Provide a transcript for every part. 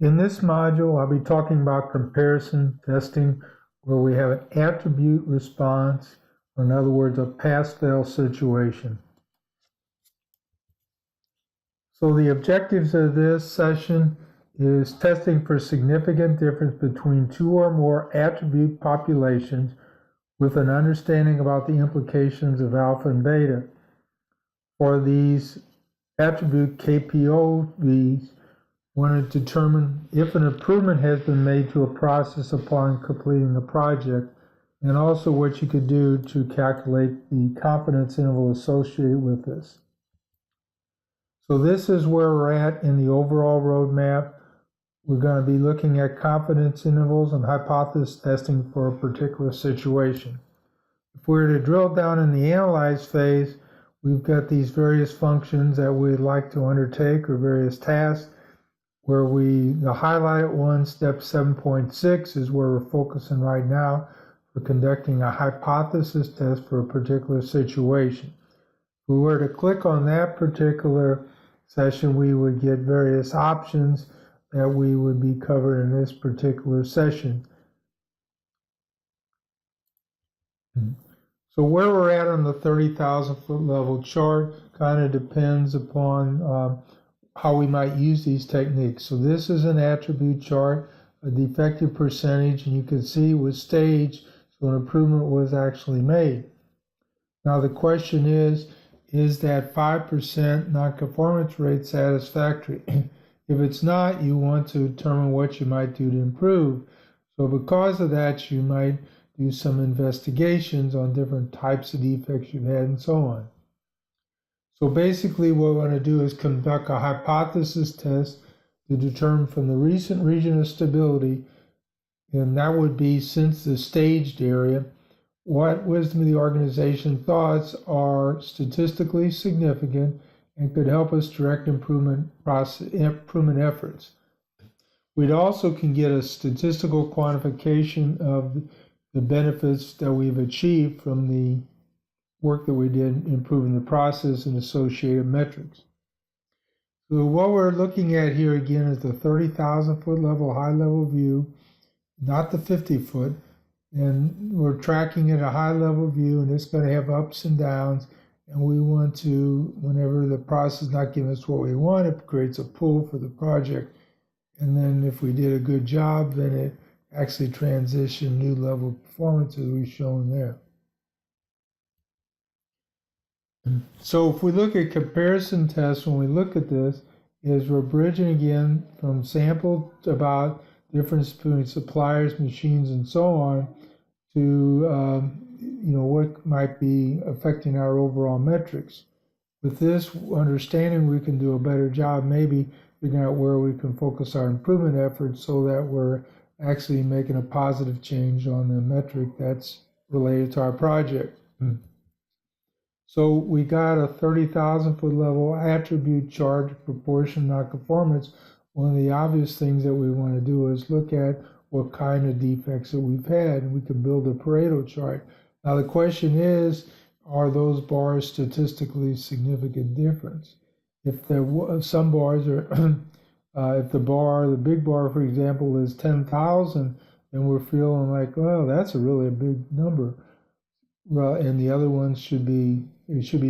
In this module, I'll be talking about comparison testing, where we have an attribute response, or in other words, a pass-fail situation. So the objectives of this session is testing for significant difference between two or more attribute populations with an understanding about the implications of alpha and beta. For these attribute KPOVs, want to determine if an improvement has been made to a process upon completing a project, and also what you could do to calculate the confidence interval associated with this. So this is where we're at in the overall roadmap. We're going to be looking at confidence intervals and hypothesis testing for a particular situation. If we were to drill down in the analyze phase, we've got these various functions that we'd like to undertake, or various tasks, where the highlighted one, step 7.6, is where we're focusing right now for conducting a hypothesis test for a particular situation. If we were to click on that particular session, we would get various options that we would be covered in this particular session. So where we're at on the 30,000 foot level chart kind of depends upon how we might use these techniques. So this is an attribute chart, a defective percentage, and you can see with stage, so an improvement was actually made. Now the question is that 5% nonconformance rate satisfactory? If it's not, you want to determine what you might do to improve. So because of that, you might do some investigations on different types of defects you've had and so on. So basically what we want to do is conduct a hypothesis test to determine from the recent region of stability, and that would be since the staged area, what wisdom of the organization thoughts are statistically significant and could help us direct improvement efforts. We'd also can get a statistical quantification of the benefits that we've achieved from the work that we did improving the process and associated metrics. So what we're looking at here again is the 30,000 foot level high level view, not the 50 foot, and we're tracking at a high level view, and it's going to have ups and downs, and we want to, whenever the process is not giving us what we want, it creates a pull for the project, and then if we did a good job, then it actually transitioned new level performance as we've shown there. So if we look at comparison tests, when we look at this, is we're bridging again from sample about difference between suppliers, machines, and so on to what might be affecting our overall metrics. With this understanding, we can do a better job maybe figuring out where we can focus our improvement efforts so that we're actually making a positive change on the metric that's related to our project. So we got a 30,000 foot level attribute chart, proportion nonconformance. One of the obvious things that we want to do is look at what kind of defects that we've had, and we can build a Pareto chart. Now the question is, are those bars statistically significant difference? If some bars are, if the big bar, for example, is 10,000, then we're feeling like, well, that's really a big number. Well, and the other ones should be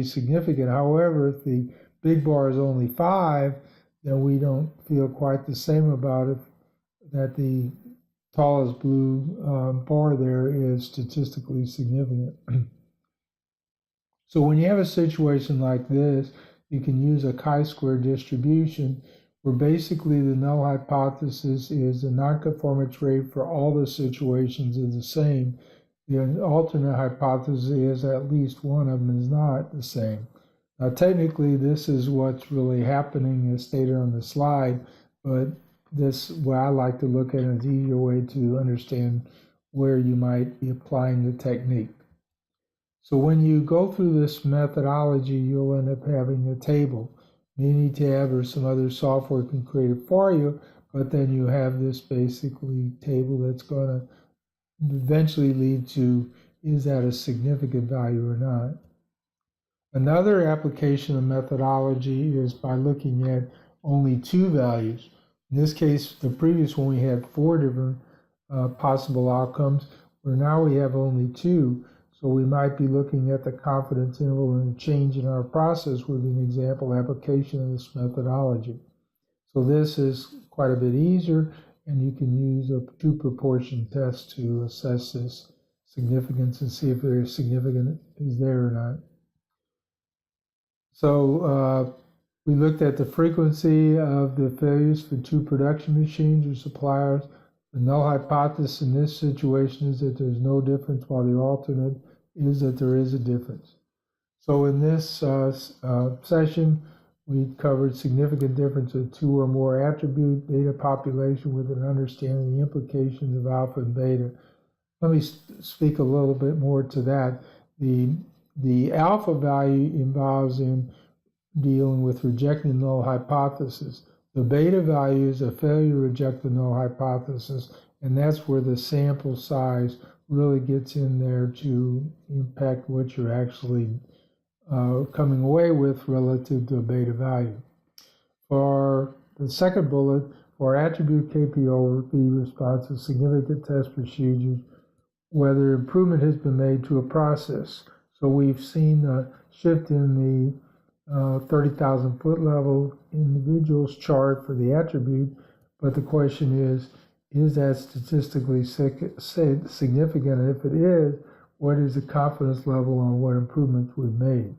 significant. However, if the big bar is only 5, then we don't feel quite the same about it, that the tallest blue bar there is statistically significant. So when you have a situation like this, you can use a chi-square distribution where basically the null hypothesis is the nonconformance rate for all the situations is the same. The alternate hypothesis is at least one of them is not the same. Now, technically, this is what's really happening as stated on the slide, but this, what I like to look at, is an easier way to understand where you might be applying the technique. So when you go through this methodology, you'll end up having a table. Minitab or some other software can create it for you, but then you have this basically table that's going to eventually lead to, is that a significant value or not? Another application of methodology is by looking at only two values. In this case, the previous one, we had 4 different possible outcomes, where now we have only 2. So we might be looking at the confidence interval and a change in our process with an example application of this methodology. So this is quite a bit easier, and you can use a 2 proportion test to assess this significance and see if there is significant is there or not. So we looked at the frequency of the failures for 2 production machines or suppliers. The null hypothesis in this situation is that there's no difference, while the alternate is that there is a difference. So in this session, we covered significant difference of 2 or more attribute data population with an understanding of the implications of alpha and beta. Let me speak a little bit more to that. The alpha value involves in dealing with rejecting the null hypothesis. The beta value is a failure to reject the null hypothesis, and that's where the sample size really gets in there to impact what you're actually coming away with relative to a beta value. For the second bullet, for attribute KPO, the response to significant test procedures, whether improvement has been made to a process. So we've seen a shift in the 30,000 foot level individuals chart for the attribute, but the question is that statistically significant? And if it is, what is the confidence level on what improvements we've made?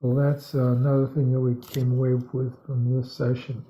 So that's another thing that we came away with from this session.